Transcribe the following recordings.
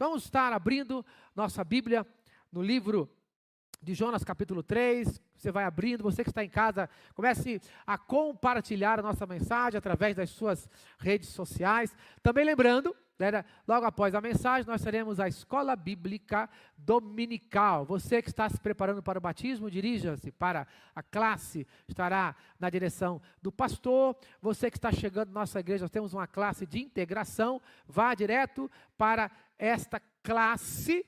Vamos estar abrindo nossa Bíblia no livro de Jonas capítulo 3, você vai abrindo, você que está em casa, comece a compartilhar a nossa mensagem através das suas redes sociais. Também lembrando, logo após a mensagem, nós teremos a Escola Bíblica Dominical. Você que está se preparando para o batismo, dirija-se para a classe, estará na direção do pastor. Você que está chegando na nossa igreja, nós temos uma classe de integração, vá direto para esta classe,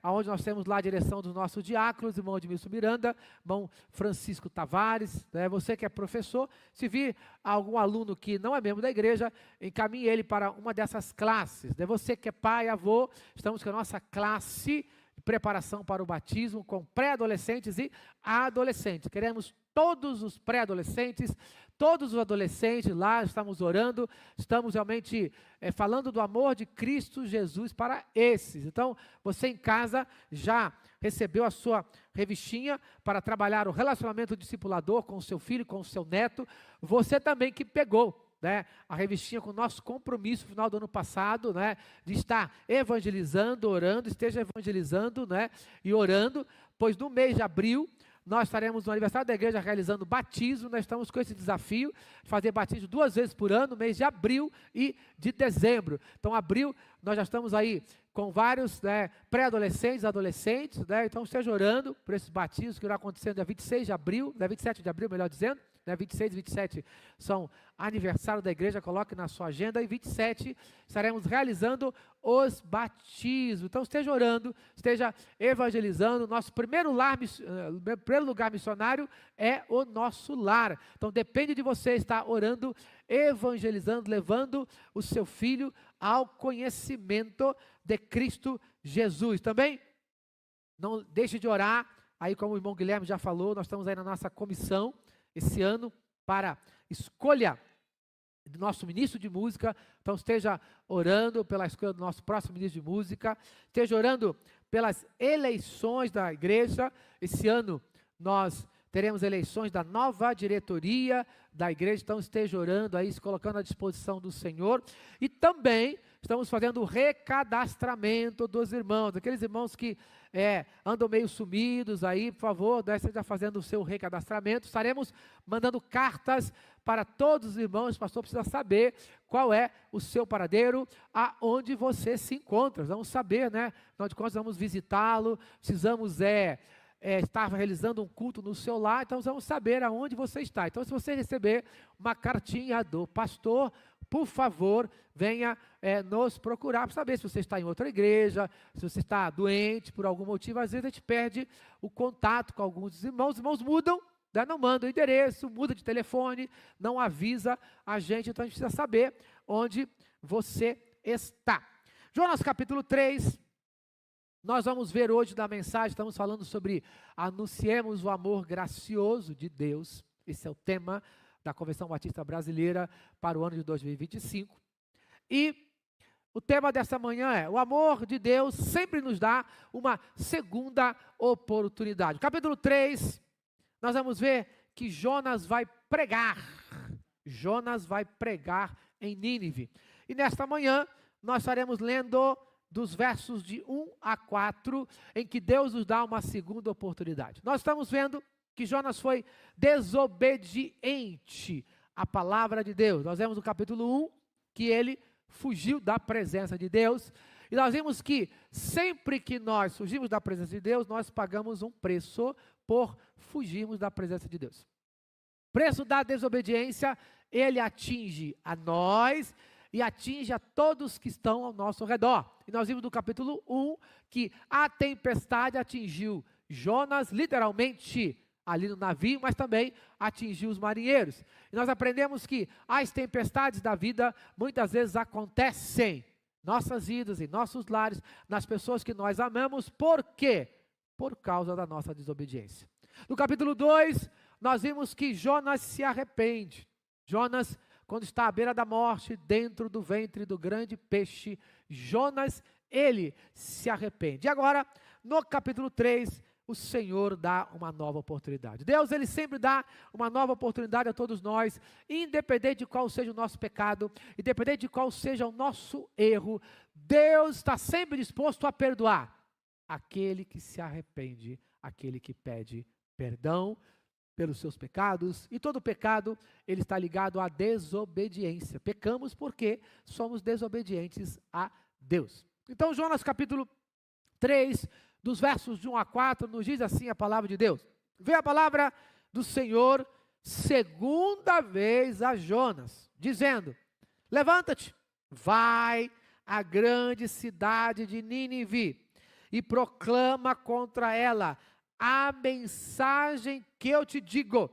onde nós temos lá a direção dos nossos diáconos, irmão Edmilson Miranda, irmão Francisco Tavares, você que é professor, se vir algum aluno que não é membro da igreja, encaminhe ele para uma dessas classes. Você que é pai, avô, estamos com a nossa classe de preparação para o batismo com pré-adolescentes e adolescentes. Queremos todos os pré-adolescentes, todos os adolescentes lá, estamos orando, estamos realmente falando do amor de Cristo Jesus para esses. Então, você em casa já recebeu a sua revistinha para trabalhar o relacionamento discipulador com o seu filho, com o seu neto. Você também que pegou a revistinha com o nosso compromisso no final do ano passado, de estar evangelizando, orando, esteja evangelizando e orando, pois no mês de abril, nós estaremos no aniversário da igreja realizando batismo. Nós estamos com esse desafio de fazer batismo 2 vezes por ano, no mês de abril e de dezembro. Então, abril, nós já estamos aí com vários pré-adolescentes, adolescentes, então esteja orando por esses batismos que irão acontecer dia 26 de abril, 27 de abril, melhor dizendo, 26 e 27 são aniversário da igreja, coloque na sua agenda, e 27 estaremos realizando os batismos. Então esteja orando, esteja evangelizando. Nosso primeiro lugar missionário é o nosso lar. Então depende de você estar orando, evangelizando, levando o seu filho ao conhecimento de Cristo Jesus. Também não deixe de orar, aí como o irmão Guilherme já falou, nós estamos aí na nossa comissão esse ano para escolha do nosso ministro de música. Então esteja orando pela escolha do nosso próximo ministro de música, esteja orando pelas eleições da igreja. Esse ano nós teremos eleições da nova diretoria da igreja, então esteja orando aí, se colocando à disposição do Senhor. E também estamos fazendo o recadastramento dos irmãos, aqueles irmãos que andam meio sumidos aí, por favor, esteja fazendo o seu recadastramento. Estaremos mandando cartas para todos os irmãos. O pastor precisa saber qual é o seu paradeiro, aonde você se encontra. Vamos saber, afinal de contas, vamos visitá-lo, precisamos estar realizando um culto no seu lar, então vamos saber aonde você está. Então, se você receber uma cartinha do pastor, por favor, venha nos procurar para saber se você está em outra igreja, se você está doente por algum motivo. Às vezes a gente perde o contato com alguns dos irmãos. Os irmãos mudam, não mandam o endereço, muda de telefone, não avisa a gente, então a gente precisa saber onde você está. Jonas capítulo 3, nós vamos ver hoje na mensagem, estamos falando sobre anunciemos o amor gracioso de Deus. Esse é o tema da Convenção Batista Brasileira para o ano de 2025. E o tema dessa manhã é: o amor de Deus sempre nos dá uma segunda oportunidade. Capítulo 3, nós vamos ver que Jonas vai pregar. Jonas vai pregar em Nínive. E nesta manhã, nós estaremos lendo dos versos de 1 a 4, em que Deus nos dá uma segunda oportunidade. Nós estamos vendo que Jonas foi desobediente à palavra de Deus. Nós vemos no capítulo 1 que ele fugiu da presença de Deus. E nós vimos que sempre que nós fugimos da presença de Deus, nós pagamos um preço por fugirmos da presença de Deus. O preço da desobediência, ele atinge a nós e atinge a todos que estão ao nosso redor. E nós vimos no capítulo 1 que a tempestade atingiu Jonas, literalmente, ali no navio, mas também atingiu os marinheiros. E nós aprendemos que as tempestades da vida muitas vezes acontecem em nossas vidas, em nossos lares, nas pessoas que nós amamos. Por quê? Por causa da nossa desobediência. No capítulo 2, nós vimos que Jonas se arrepende. Jonas, quando está à beira da morte, dentro do ventre do grande peixe, Jonas, ele se arrepende. E agora, no capítulo 3, o Senhor dá uma nova oportunidade. Deus, Ele sempre dá uma nova oportunidade a todos nós, independente de qual seja o nosso pecado, independente de qual seja o nosso erro, Deus está sempre disposto a perdoar aquele que se arrepende, aquele que pede perdão pelos seus pecados, e todo pecado, ele está ligado à desobediência. Pecamos porque somos desobedientes a Deus. Então, Jonas capítulo 3, dos versos de 1 a 4, nos diz assim a palavra de Deus. Veio a palavra do Senhor segunda vez a Jonas, dizendo: levanta-te, vai à grande cidade de Nínive e proclama contra ela a mensagem que eu te digo.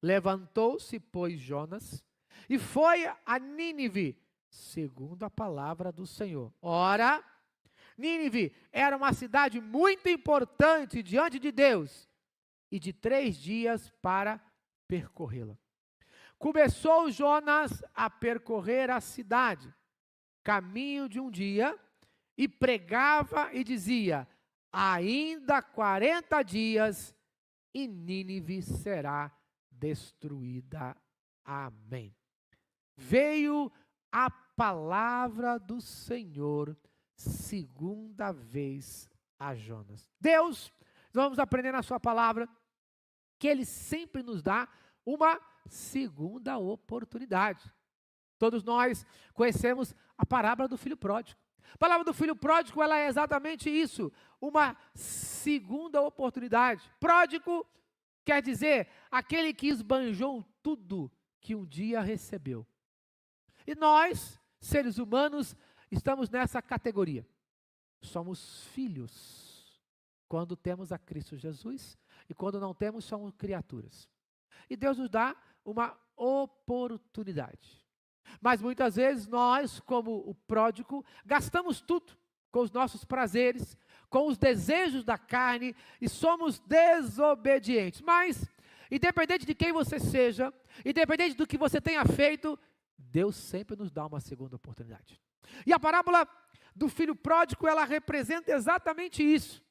Levantou-se, pois, Jonas, e foi a Nínive, segundo a palavra do Senhor. Ora, Nínive era uma cidade muito importante diante de Deus, e de 3 dias para percorrê-la. Começou Jonas a percorrer a cidade, caminho de um dia, e pregava e dizia: ainda 40 dias e Nínive será destruída. Amém. Veio a palavra do Senhor segunda vez a Jonas. Deus, nós vamos aprender na sua palavra que Ele sempre nos dá uma segunda oportunidade. Todos nós conhecemos a parábola do filho pródigo. A palavra do filho pródigo, ela é exatamente isso, uma segunda oportunidade. Pródigo quer dizer aquele que esbanjou tudo que um dia recebeu. E nós, seres humanos, estamos nessa categoria. Somos filhos quando temos a Cristo Jesus, e quando não temos, somos criaturas. E Deus nos dá uma oportunidade. Mas muitas vezes nós, como o pródigo, gastamos tudo com os nossos prazeres, com os desejos da carne, e somos desobedientes. Mas, independente de quem você seja, independente do que você tenha feito, Deus sempre nos dá uma segunda oportunidade. E a parábola do filho pródigo, ela representa exatamente isso.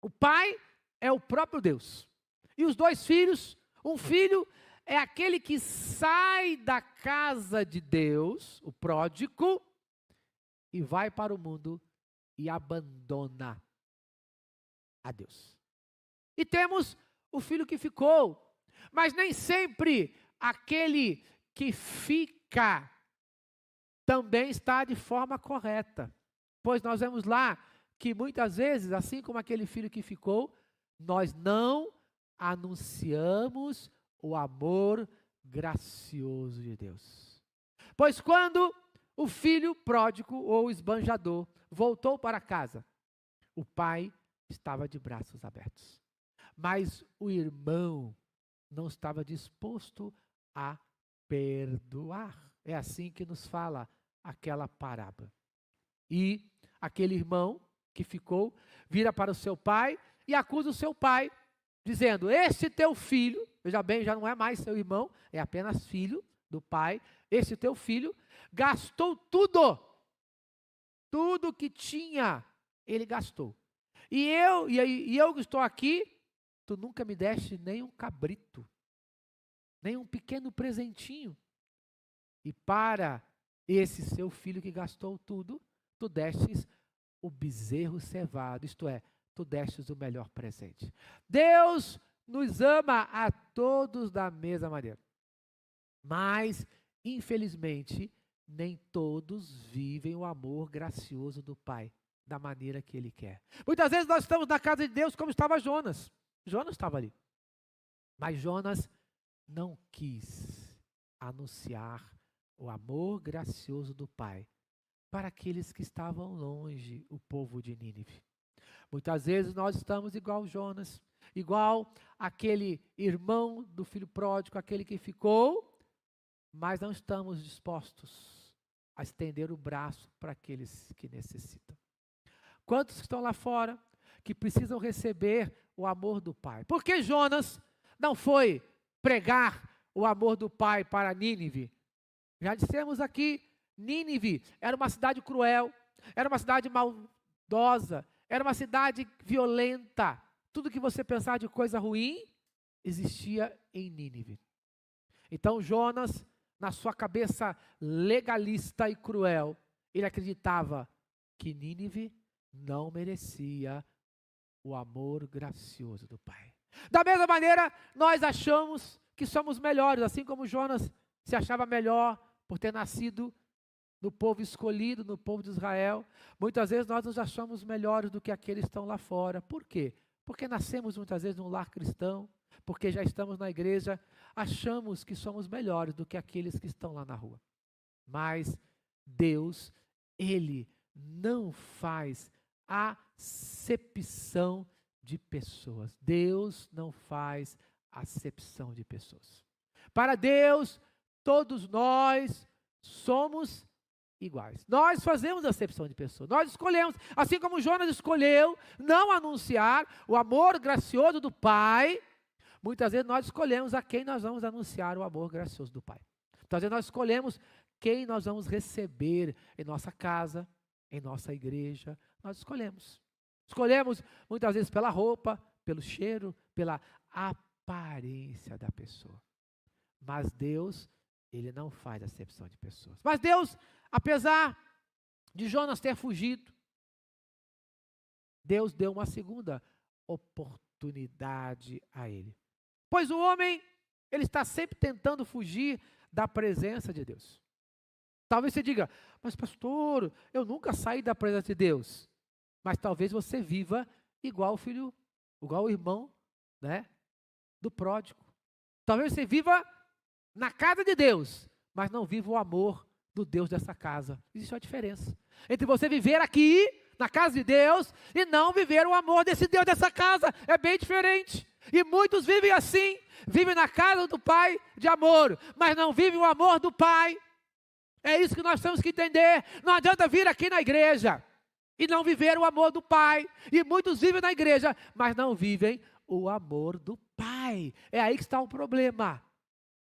O pai é o próprio Deus. E os 2 filhos, um filho é aquele que sai da casa de Deus, o pródigo, e vai para o mundo e abandona a Deus. E temos o filho que ficou, mas nem sempre aquele que fica também está de forma correta. Pois nós vemos lá que muitas vezes, assim como aquele filho que ficou, nós não anunciamos o amor gracioso de Deus. Pois quando o filho pródigo ou esbanjador voltou para casa, o pai estava de braços abertos. Mas o irmão não estava disposto a perdoar. É assim que nos fala aquela parábola. E aquele irmão que ficou, vira para o seu pai e acusa o seu pai, dizendo: esse teu filho, veja bem, já não é mais seu irmão, é apenas filho do pai, esse teu filho gastou tudo que tinha, ele gastou. E eu que estou aqui, tu nunca me deste nem um cabrito, nem um pequeno presentinho. E para esse seu filho que gastou tudo, tu destes o bezerro cevado, isto é, tu destes o melhor presente. Deus nos ama a todos da mesma maneira. Mas, infelizmente, nem todos vivem o amor gracioso do Pai da maneira que Ele quer. Muitas vezes nós estamos na casa de Deus como estava Jonas. Jonas estava ali. Mas Jonas não quis anunciar o amor gracioso do Pai para aqueles que estavam longe, o povo de Nínive. Muitas vezes nós estamos igual Jonas, igual aquele irmão do filho pródigo, aquele que ficou, mas não estamos dispostos a estender o braço para aqueles que necessitam. Quantos estão lá fora que precisam receber o amor do Pai? Por que Jonas não foi pregar o amor do Pai para Nínive? Já dissemos aqui, Nínive era uma cidade cruel, era uma cidade maldosa, era uma cidade violenta. tudo que você pensar de coisa ruim, existia em Nínive. Então Jonas, na sua cabeça legalista e cruel, ele acreditava que Nínive não merecia o amor gracioso do Pai. Da mesma maneira, nós achamos que somos melhores, assim como Jonas se achava melhor por ter nascido no povo escolhido, no povo de Israel. Muitas vezes nós nos achamos melhores do que aqueles que estão lá fora. Por quê? Porque nascemos muitas vezes num lar cristão, porque já estamos na igreja, achamos que somos melhores do que aqueles que estão lá na rua. Mas Deus, Ele não faz acepção de pessoas. Deus não faz acepção de pessoas. Para Deus, todos nós somos iguais. Nós fazemos acepção de pessoas. Nós escolhemos, assim como Jonas escolheu não anunciar o amor gracioso do Pai, muitas vezes nós escolhemos a quem nós vamos anunciar o amor gracioso do Pai. Muitas vezes nós escolhemos quem nós vamos receber em nossa casa, em nossa igreja. Nós escolhemos. Escolhemos muitas vezes pela roupa, pelo cheiro, pela aparência da pessoa. Mas Deus, Ele não faz acepção de pessoas. Mas Deus, apesar de Jonas ter fugido, Deus deu uma segunda oportunidade a ele. Pois o homem, ele está sempre tentando fugir da presença de Deus. Talvez você diga, mas pastor, eu nunca saí da presença de Deus. Mas talvez você viva igual o filho, igual o irmão, né, do pródigo. Talvez você viva na casa de Deus, mas não viva o amor do Deus dessa casa. Existe uma diferença entre você viver aqui, na casa de Deus, e não viver o amor desse Deus dessa casa. É bem diferente. E muitos vivem assim, vivem na casa do Pai de amor, mas não vivem o amor do Pai. É isso que nós temos que entender. Não adianta vir aqui na igreja e não viver o amor do Pai. E muitos vivem na igreja, mas não vivem o amor do Pai. É aí que está o problema.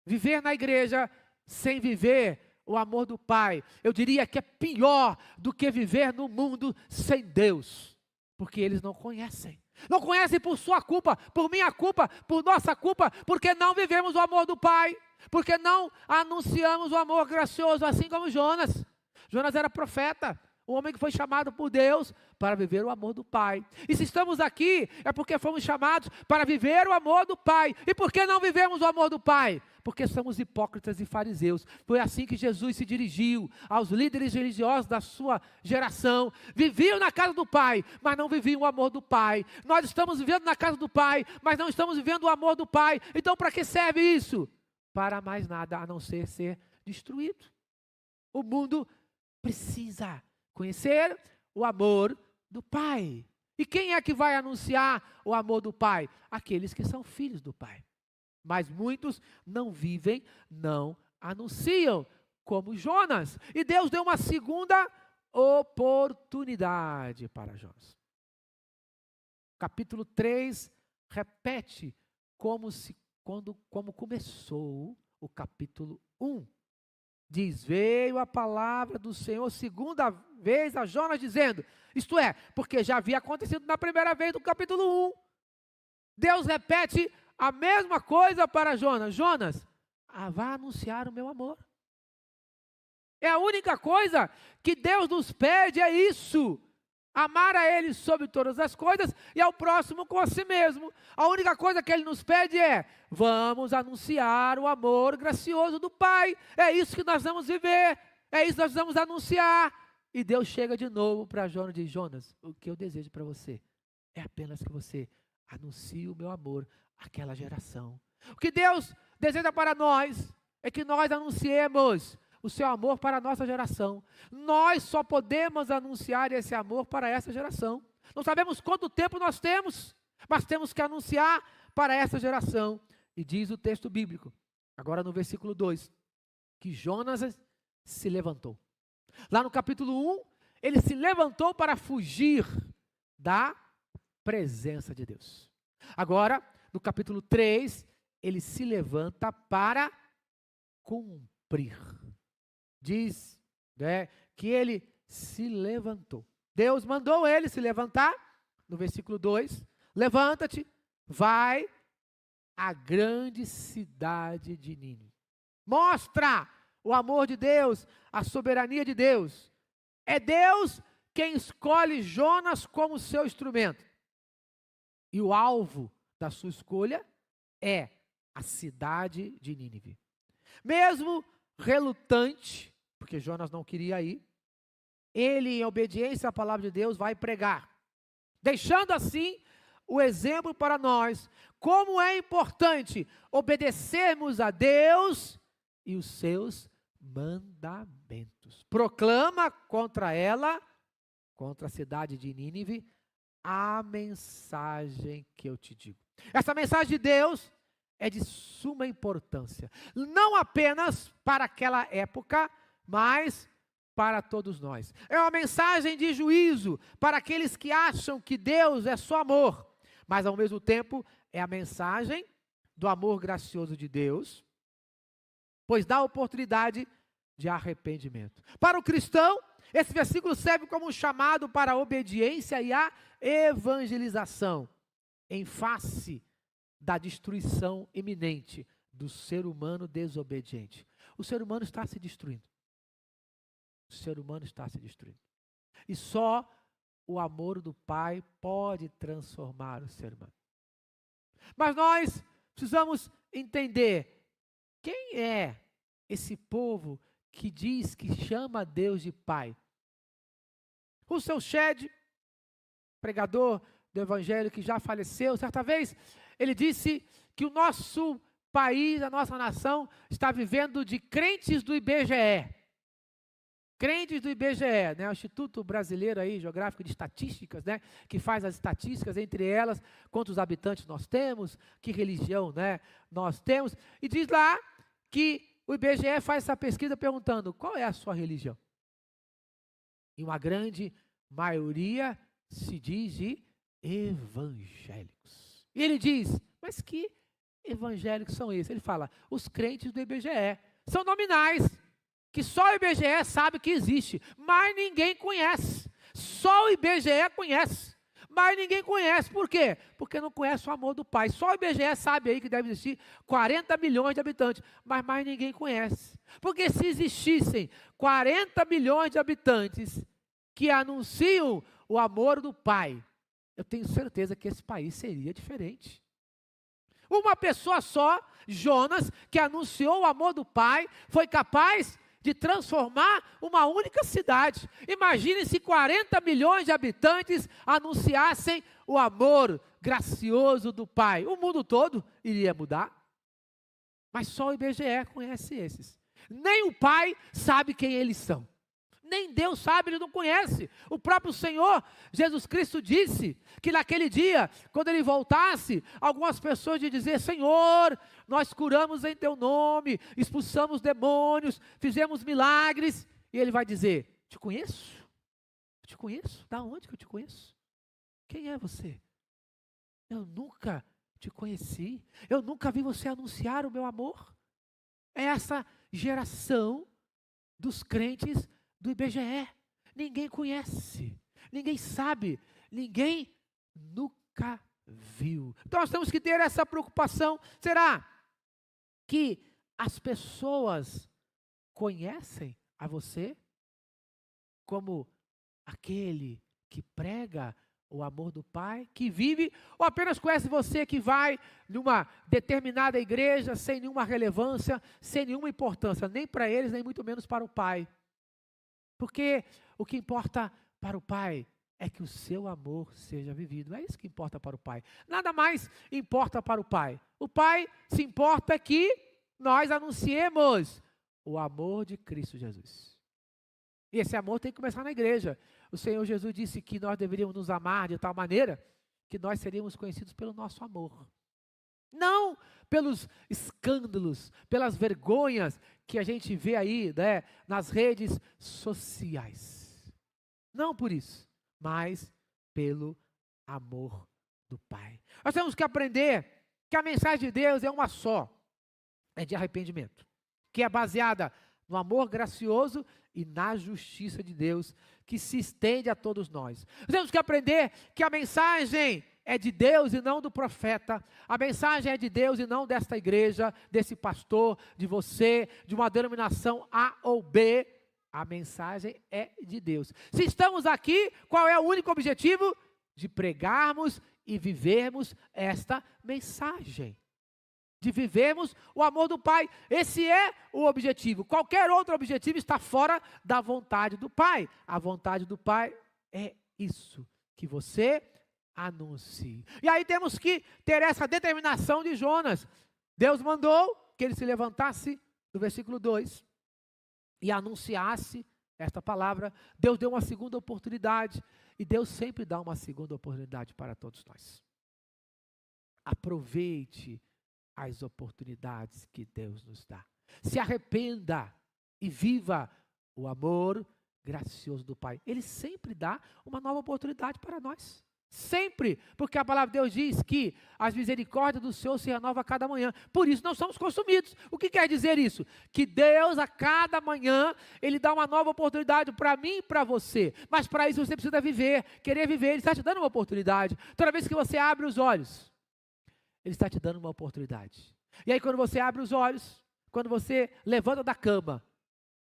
Viver na igreja sem viver o amor do Pai, eu diria que é pior do que viver no mundo sem Deus. Porque eles não conhecem. Não conhecem por sua culpa, por minha culpa, por nossa culpa, porque não vivemos o amor do Pai. Porque não anunciamos o amor gracioso, assim como Jonas. Jonas era profeta, um homem que foi chamado por Deus para viver o amor do Pai. E se estamos aqui, é porque fomos chamados para viver o amor do Pai. E por que não vivemos o amor do Pai? Porque somos hipócritas e fariseus. Foi assim que Jesus se dirigiu aos líderes religiosos da sua geração. Viviam na casa do Pai, mas não viviam o amor do Pai. Nós estamos vivendo na casa do Pai, mas não estamos vivendo o amor do Pai. Então para que serve isso? Para mais nada a não ser destruído. O mundo precisa conhecer o amor do Pai. E quem é que vai anunciar o amor do Pai? Aqueles que são filhos do Pai. Mas muitos não vivem, não anunciam, como Jonas. E Deus deu uma segunda oportunidade para Jonas. Capítulo 3 repete como começou o capítulo 1. Diz, veio a palavra do Senhor segunda vez a Jonas dizendo, isto é, porque já havia acontecido na primeira vez do capítulo 1. Deus repete a mesma coisa para Jonas. Jonas, vá anunciar o meu amor. É a única coisa que Deus nos pede, é isso. Amar a Ele sobre todas as coisas e ao próximo com a si mesmo. A única coisa que Ele nos pede é, vamos anunciar o amor gracioso do Pai. É isso que nós vamos viver, é isso que nós vamos anunciar. E Deus chega de novo para Jonas e diz, Jonas, o que eu desejo para você é apenas que você anuncie o meu amor àquela geração. O que Deus deseja para nós é que nós anunciemos o seu amor para a nossa geração. Nós só podemos anunciar esse amor para essa geração. Não sabemos quanto tempo nós temos, mas temos que anunciar para essa geração. E diz o texto bíblico, agora no versículo 2, que Jonas se levantou. Lá no capítulo 1, ele se levantou para fugir da presença de Deus. Agora, no capítulo 3, ele se levanta para cumprir. Diz, né, que ele se levantou. Deus mandou ele se levantar, no versículo 2, levanta-te, vai à grande cidade de Nínive. Mostra o amor de Deus, a soberania de Deus. É Deus quem escolhe Jonas como seu instrumento. E o alvo da sua escolha é a cidade de Nínive. Mesmo relutante, porque Jonas não queria ir, ele, em obediência à palavra de Deus, vai pregar, deixando assim o exemplo para nós, como é importante obedecermos a Deus e os seus mandamentos. Proclama contra ela, contra a cidade de Nínive, a mensagem que eu te digo. Essa mensagem de Deus é de suma importância, não apenas para aquela época, mas para todos nós. É uma mensagem de juízo para aqueles que acham que Deus é só amor, mas ao mesmo tempo é a mensagem do amor gracioso de Deus, pois dá oportunidade de arrependimento. Para o cristão, esse versículo serve como um chamado para a obediência e a evangelização, em face da destruição iminente do ser humano desobediente. O ser humano está se destruindo. O ser humano está se destruindo. E só o amor do Pai pode transformar o ser humano. Mas nós precisamos entender quem é esse povo que diz que chama Deus de Pai. O seu Shedd, pregador do Evangelho que já faleceu, certa vez ele disse que o nosso país, a nossa nação, está vivendo de crentes do IBGE. Crentes do IBGE, né, o Instituto Brasileiro aí, Geográfico de Estatísticas, né, que faz as estatísticas, entre elas, quantos habitantes nós temos, que religião, né, nós temos, e diz lá que o IBGE faz essa pesquisa perguntando, qual é a sua religião? E uma grande maioria se diz de evangélicos. E ele diz, mas que evangélicos são esses? Ele fala, os crentes do IBGE, são nominais, que só o IBGE sabe que existe, mas ninguém conhece. Só o IBGE conhece, mas ninguém conhece. Por quê? Porque não conhece o amor do Pai. Só o IBGE sabe aí que deve existir 40 milhões de habitantes, mas mais ninguém conhece. Porque se existissem 40 milhões de habitantes que anunciam o amor do Pai, eu tenho certeza que esse país seria diferente. Uma pessoa só, Jonas, que anunciou o amor do Pai, foi capaz de transformar uma única cidade. Imagine se 40 milhões de habitantes anunciassem o amor gracioso do Pai. O mundo todo iria mudar. Mas só o IBGE conhece esses. Nem o Pai sabe quem eles são. Nem Deus sabe, Ele não conhece. O próprio Senhor, Jesus Cristo, disse que naquele dia, quando Ele voltasse, algumas pessoas iam dizer, Senhor, nós curamos em Teu nome, expulsamos demônios, fizemos milagres. E Ele vai dizer, te conheço? Te conheço? Da onde que eu te conheço? Quem é você? Eu nunca te conheci. Eu nunca vi você anunciar o meu amor. É essa geração dos crentes do IBGE, ninguém conhece, ninguém sabe, ninguém nunca viu. Então nós temos que ter essa preocupação. Será que as pessoas conhecem a você como aquele que prega o amor do Pai, que vive, ou apenas conhece você que vai numa determinada igreja sem nenhuma relevância, sem nenhuma importância, nem para eles, nem muito menos para o Pai? Porque o que importa para o Pai é que o seu amor seja vivido. É isso que importa para o Pai. Nada mais importa para o Pai. O Pai se importa que nós anunciemos o amor de Cristo Jesus. E esse amor tem que começar na igreja. O Senhor Jesus disse que nós deveríamos nos amar de tal maneira que nós seríamos conhecidos pelo nosso amor. Não pelos escândalos, pelas vergonhas que a gente vê aí, né, nas redes sociais. Não por isso, mas pelo amor do Pai. Nós temos que aprender que a mensagem de Deus é uma só, é de arrependimento, que é baseada no amor gracioso e na justiça de Deus, que se estende a todos nós. Nós temos que aprender que a mensagem é de Deus e não do profeta. A mensagem é de Deus e não desta igreja, desse pastor, de você, de uma denominação A ou B. A mensagem é de Deus. Se estamos aqui, qual é o único objetivo? De pregarmos e vivermos esta mensagem. De vivermos o amor do Pai. Esse é o objetivo. Qualquer outro objetivo está fora da vontade do Pai. A vontade do Pai é isso, que você anuncie. E aí temos que ter essa determinação de Jonas. Deus mandou que ele se levantasse, no versículo 2, e anunciasse esta palavra. Deus deu uma segunda oportunidade, e Deus sempre dá uma segunda oportunidade para todos nós. Aproveite as oportunidades que Deus nos dá. Se arrependa e viva o amor gracioso do Pai. Ele sempre dá uma nova oportunidade para nós. Sempre, porque a palavra de Deus diz que as misericórdias do Senhor se renovam a cada manhã. Por isso não somos consumidos. O que quer dizer isso? Que Deus a cada manhã, Ele dá uma nova oportunidade para mim e para você. Mas para isso você precisa viver, querer viver. Ele está te dando uma oportunidade. Toda vez que você abre os olhos, Ele está te dando uma oportunidade. E aí quando você abre os olhos, quando você levanta da cama,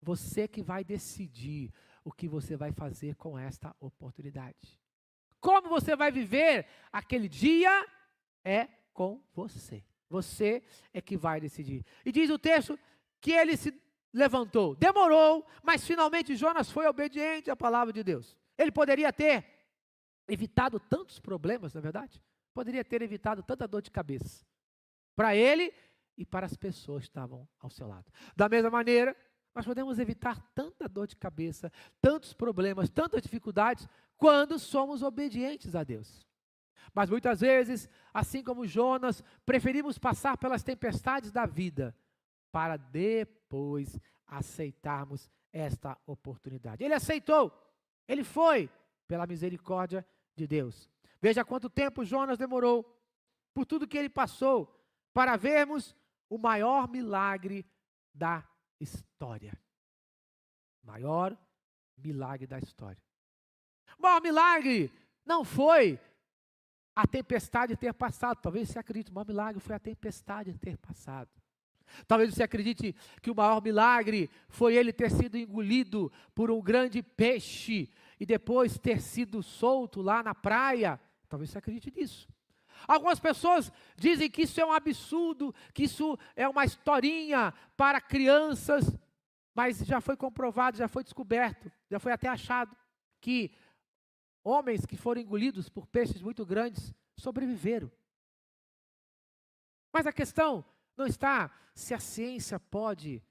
você que vai decidir o que você vai fazer com esta oportunidade. Como você vai viver aquele dia é com você. Você é que vai decidir. E diz o texto que ele se levantou. Demorou, mas finalmente Jonas foi obediente à palavra de Deus. Ele poderia ter evitado tantos problemas, na verdade? Poderia ter evitado tanta dor de cabeça. Para ele e para as pessoas que estavam ao seu lado. Da mesma maneira, nós podemos evitar tanta dor de cabeça, tantos problemas, tantas dificuldades, quando somos obedientes a Deus. Mas muitas vezes, assim como Jonas, preferimos passar pelas tempestades da vida, para depois aceitarmos esta oportunidade. Ele aceitou, ele foi, pela misericórdia de Deus. Veja quanto tempo Jonas demorou, por tudo que ele passou, para vermos o maior milagre da história. Maior milagre da história. O maior milagre não foi a tempestade ter passado. Talvez você acredite, o maior milagre foi a tempestade ter passado. Talvez você acredite que o maior milagre foi ele ter sido engolido por um grande peixe e depois ter sido solto lá na praia. Talvez você acredite nisso. Algumas pessoas dizem que isso é um absurdo, que isso é uma historinha para crianças, mas já foi comprovado, já foi descoberto, já foi até achado que homens que foram engolidos por peixes muito grandes sobreviveram. Mas a questão não está se a ciência pode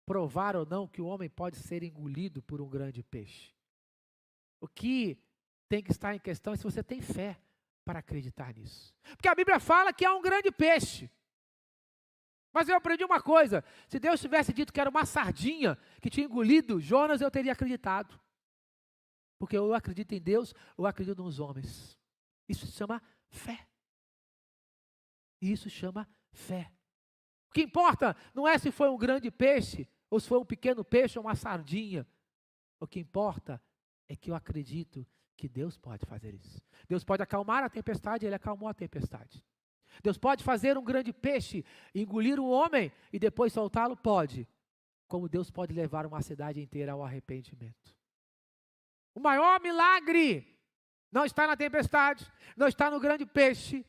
provar ou não que o homem pode ser engolido por um grande peixe. O que tem que estar em questão é se você tem fé para acreditar nisso. Porque a Bíblia fala que há um grande peixe. Mas eu aprendi uma coisa, se Deus tivesse dito que era uma sardinha que tinha engolido Jonas, eu teria acreditado. Porque eu acredito em Deus, eu acredito nos homens. Isso se chama fé. Isso chama fé. O que importa não é se foi um grande peixe, ou se foi um pequeno peixe ou uma sardinha. O que importa é que eu acredito que Deus pode fazer isso. Deus pode acalmar a tempestade, Ele acalmou a tempestade. Deus pode fazer um grande peixe, engolir um homem e depois soltá-lo? Pode. Como Deus pode levar uma cidade inteira ao arrependimento. O maior milagre não está na tempestade, não está no grande peixe,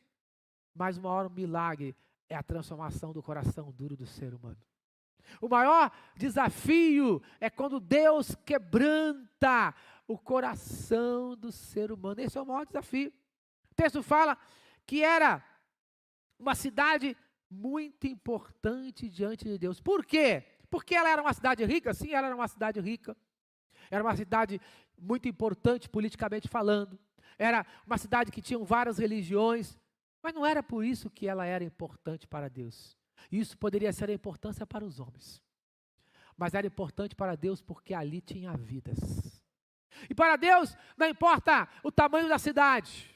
mas o maior milagre é a transformação do coração duro do ser humano. O maior desafio é quando Deus quebranta o coração do ser humano. Esse é o maior desafio. O texto fala que era uma cidade muito importante diante de Deus. Por quê? Porque ela era uma cidade rica? Sim, ela era uma cidade rica. Era uma cidade muito importante politicamente falando. Era uma cidade que tinha várias religiões. Mas não era por isso que ela era importante para Deus. Isso poderia ser a importância para os homens. Mas era importante para Deus porque ali tinha vidas. E para Deus não importa o tamanho da cidade.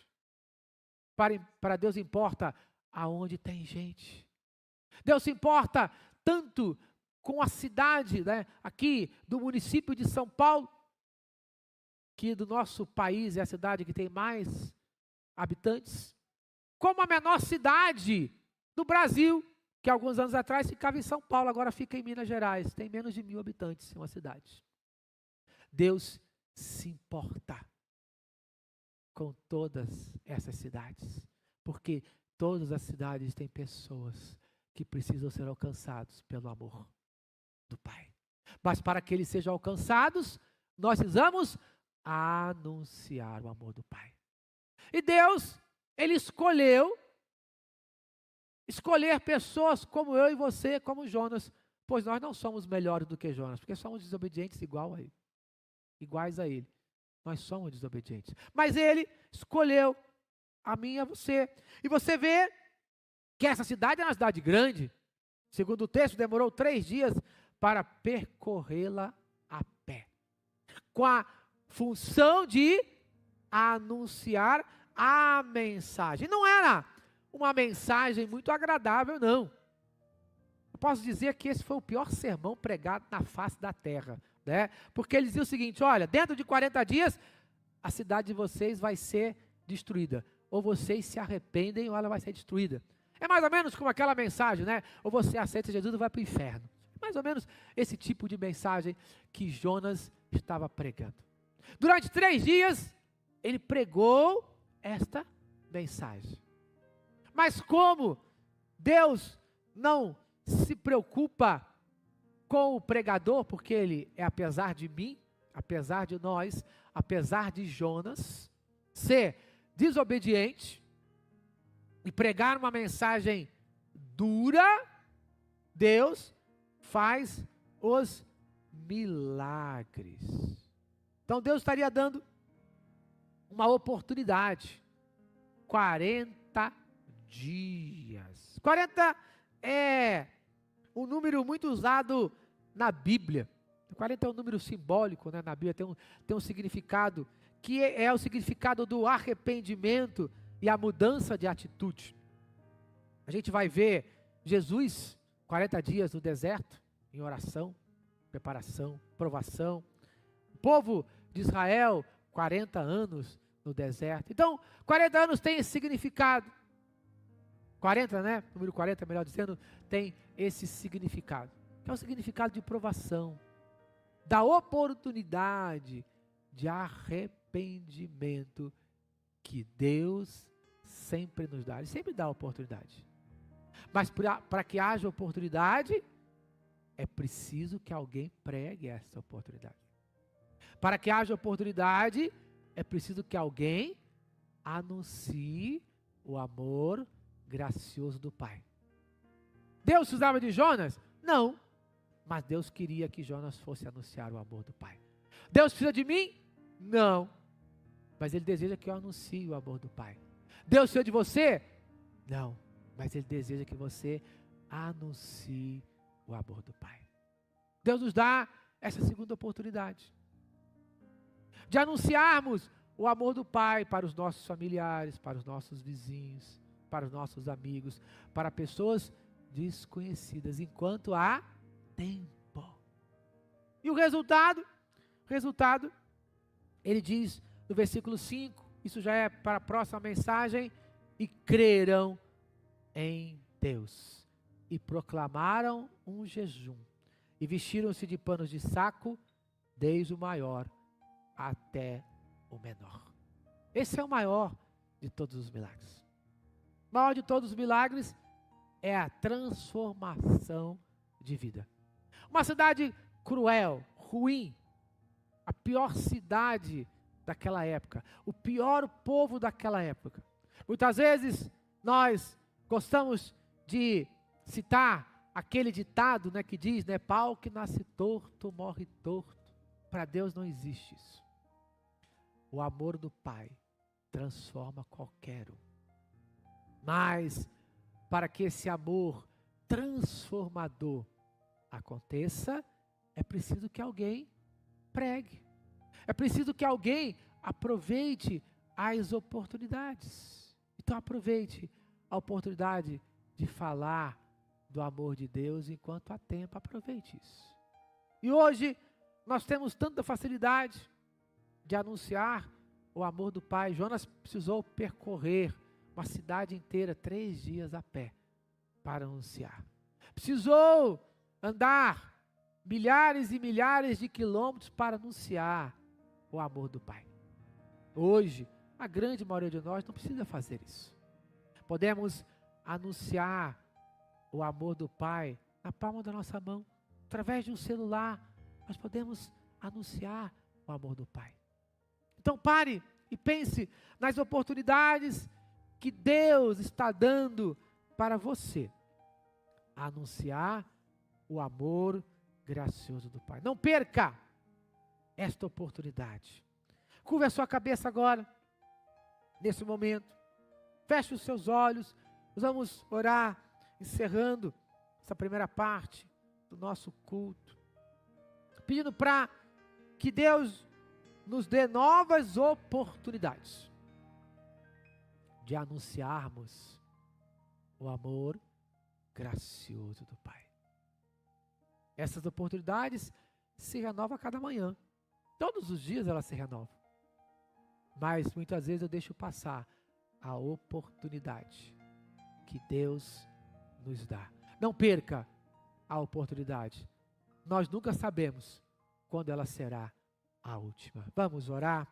Para Deus importa aonde tem gente. Deus se importa tanto com a cidade, né, aqui do município de São Paulo, que do nosso país é a cidade que tem mais habitantes. como a menor cidade do Brasil, que alguns anos atrás ficava em São Paulo, agora fica em Minas Gerais. Tem menos de 1.000 habitantes em uma cidade. Deus se importa com todas essas cidades, porque todas as cidades têm pessoas que precisam ser alcançados pelo amor do Pai. Mas para que eles sejam alcançados, nós precisamos anunciar o amor do Pai. E Deus, Ele escolher pessoas como eu e você, como Jonas, pois nós não somos melhores do que Jonas, porque somos desobedientes iguais a ele. Nós somos desobedientes. Mas Ele escolheu a mim e a você. E você vê que essa cidade é uma cidade grande. Segundo o texto, demorou 3 dias para percorrê-la a pé, com a função de anunciar a mensagem. Não era uma mensagem muito agradável, não. Eu posso dizer que esse foi o pior sermão pregado na face da terra, né? Porque ele dizia o seguinte: olha, dentro de 40 dias, a cidade de vocês vai ser destruída. Ou vocês se arrependem ou ela vai ser destruída. É mais ou menos como aquela mensagem, né? Ou você aceita Jesus ou vai para o inferno. Mais ou menos esse tipo de mensagem que Jonas estava pregando. Durante 3 dias, ele pregou esta mensagem. Mas como Deus não se preocupa com o pregador, porque ele é, apesar de mim, apesar de nós, apesar de Jonas, ser desobediente e pregar uma mensagem dura, Deus faz os milagres. Então Deus estaria dando uma oportunidade. 40 dias. 40 é um número muito usado na Bíblia. 40 é um número simbólico, né? Na Bíblia tem um significado, que é o significado do arrependimento e a mudança de atitude. A gente vai ver Jesus, 40 dias no deserto, em oração, preparação, provação. O povo de Israel, 40 anos no deserto. Então, 40 anos tem esse significado. 40, né? Número 40, melhor dizendo, tem esse significado. Que é o significado de provação, da oportunidade de arrependimento que Deus sempre nos dá. Ele sempre dá oportunidade. Mas para que haja oportunidade, é preciso que alguém pregue essa oportunidade. Para que haja oportunidade, é preciso que alguém anuncie o amor gracioso do Pai. Deus precisava de Jonas? Não. Mas Deus queria que Jonas fosse anunciar o amor do Pai. Deus precisa de mim? Não. Mas Ele deseja que eu anuncie o amor do Pai. Deus precisa de você? Não. Mas Ele deseja que você anuncie o amor do Pai. Deus nos dá essa segunda oportunidade de anunciarmos o amor do Pai para os nossos familiares, para os nossos vizinhos, para os nossos amigos, para pessoas desconhecidas, enquanto há tempo. E o resultado, ele diz no versículo 5, isso já é para a próxima mensagem: e creram em Deus, e proclamaram um jejum, e vestiram-se de panos de saco, desde o maior até o menor. Esse é o maior de todos os milagres. O maior de todos os milagres é a transformação de vida. Uma cidade cruel, ruim, a pior cidade daquela época, o pior povo daquela época. Muitas vezes nós gostamos de citar aquele ditado, né, que diz, né, pau que nasce torto, morre torto. Para Deus não existe isso. O amor do Pai transforma qualquer um. Mas, para que esse amor transformador aconteça, é preciso que alguém pregue. É preciso que alguém aproveite as oportunidades. Então, aproveite a oportunidade de falar do amor de Deus enquanto há tempo. Aproveite isso. E hoje, nós temos tanta facilidade de anunciar o amor do Pai. Jonas precisou percorrer uma cidade inteira, 3 dias a pé, para anunciar. Precisou andar milhares e milhares de quilômetros para anunciar o amor do Pai. Hoje, a grande maioria de nós não precisa fazer isso. Podemos anunciar o amor do Pai na palma da nossa mão. Através de um celular, nós podemos anunciar o amor do Pai. Então pare e pense nas oportunidades que Deus está dando para você anunciar o amor gracioso do Pai. Não perca esta oportunidade. Curva a sua cabeça agora, nesse momento. Feche os seus olhos. Nós vamos orar, encerrando essa primeira parte do nosso culto. Pedindo para que Deus nos dê novas oportunidades de anunciarmos o amor gracioso do Pai. Essas oportunidades se renovam a cada manhã. Todos os dias elas se renovam. Mas muitas vezes eu deixo passar a oportunidade que Deus nos dá. Não perca a oportunidade. Nós nunca sabemos quando ela será a última. Vamos orar.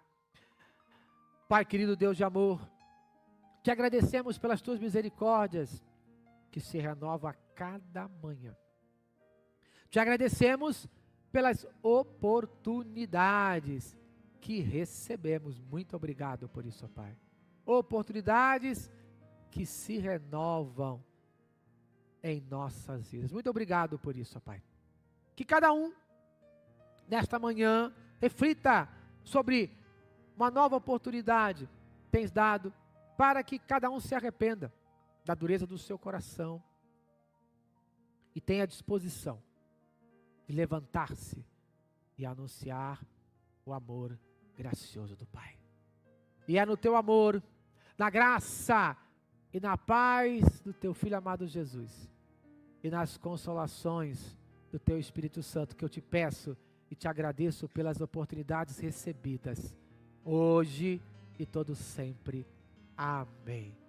Pai querido, Deus de amor, te agradecemos pelas tuas misericórdias que se renovam a cada manhã. Te agradecemos pelas oportunidades que recebemos. Muito obrigado por isso, Pai. Oportunidades que se renovam em nossas vidas. Muito obrigado por isso, Pai. Que cada um, nesta manhã, reflita sobre uma nova oportunidade que tens dado para que cada um se arrependa da dureza do seu coração e tenha disposição de levantar-se e anunciar o amor gracioso do Pai. E é no teu amor, na graça e na paz do teu Filho amado Jesus e nas consolações do teu Espírito Santo que eu te peço e te agradeço pelas oportunidades recebidas hoje e todo sempre. Amém.